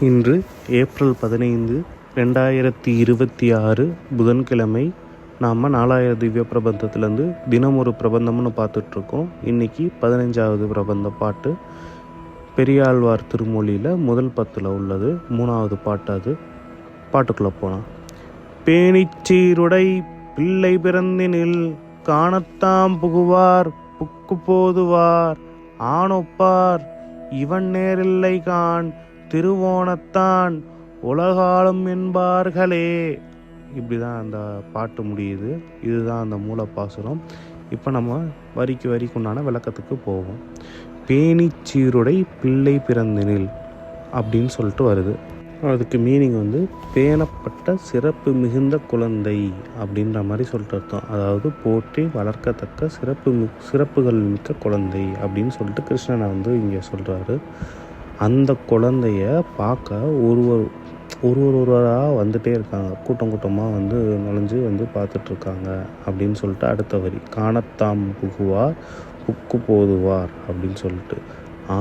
இன்று ஏப்ரல் 15, 2026 புதன்கிழமை. நாம் 4,000 திவ்ய பிரபந்தத்துலேருந்து தினம் ஒரு பிரபந்தம்னு பார்த்துட்ருக்கோம். இன்றைக்கி 15வது பிரபந்த பாட்டு பெரியாழ்வார் திருமொழியில் முதல் 10 உள்ளது. 3வது பாட்டு. அது பாட்டுக்குள்ளே போனால், பேணிச்சீருடை பிள்ளை பிறந்தினில் காணத்தாம் புகுவார் புக்கு போதுவார் ஆணொப்பார் இவன் நேரில்லை கான் திருவோணத்தான் உலகாலும் என்பார்களே. இப்படி தான் அந்த பாட்டு முடியுது. இதுதான் அந்த மூலப்பாசுரம். இப்போ நம்ம வரிக்குண்டான விளக்கத்துக்கு போவோம். பேணிச்சீருடை பிள்ளை பிறந்தினில் அப்படின்னு சொல்லிட்டு வருது. அதுக்கு மீனிங் பேணப்பட்ட சிறப்பு மிகுந்த குழந்தை அப்படின்ற மாதிரி சொல்லிட்டு அர்த்தம். அதாவது போற்றி வளர்க்கத்தக்க சிறப்புகள் மிக்க குழந்தை அப்படின்னு சொல்லிட்டு கிருஷ்ணனை இங்கே சொல்கிறாரு. அந்த குழந்தைய பார்க்க ஒருவராக வந்துட்டே இருக்காங்க. கூட்டமாக நுழைஞ்சு பார்த்துட்ருக்காங்க அப்படின்னு சொல்லிட்டு அடுத்த வரி, காணத்தாம் புகுவார் புக்கு போதுவார் அப்படின்னு சொல்லிட்டு,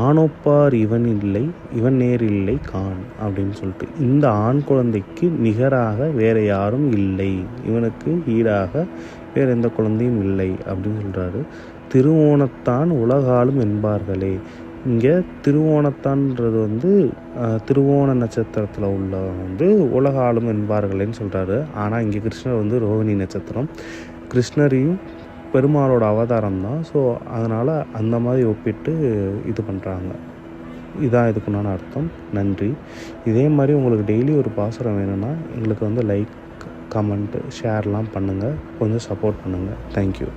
ஆணொப்பார் இவன் நேரில்லை கான் அப்படின்னு சொல்லிட்டு, இந்த ஆண் குழந்தைக்கு நிகராக வேறு யாரும் இல்லை, இவனுக்கு ஈடாக வேறு எந்த குழந்தையும் இல்லை அப்படின்னு சொல்கிறாரு. திருவோணத்தான் உலகாலும் என்பார்களே. இங்கே திருவோணத்தான்றது திருவோண நட்சத்திரத்தில் உள்ள உலகாலும் என்பார்களேன்னு சொல்கிறாரு. ஆனால் இங்கே கிருஷ்ணர் ரோகிணி நட்சத்திரம். கிருஷ்ணரையும் பெருமாளோட அவதாரம் தான். ஸோ அதனால் அந்த மாதிரி ஒப்பிட்டு இது பண்ணுறாங்க. இதான் இதுக்குண்டான அர்த்தம். நன்றி. இதே மாதிரி உங்களுக்கு டெய்லி ஒரு பாசுரம் வேணும்னா எங்களுக்கு லைக், கமெண்ட், ஷேர்லாம் பண்ணுங்கள். கொஞ்சம் சப்போர்ட் பண்ணுங்கள். தேங்க்யூ.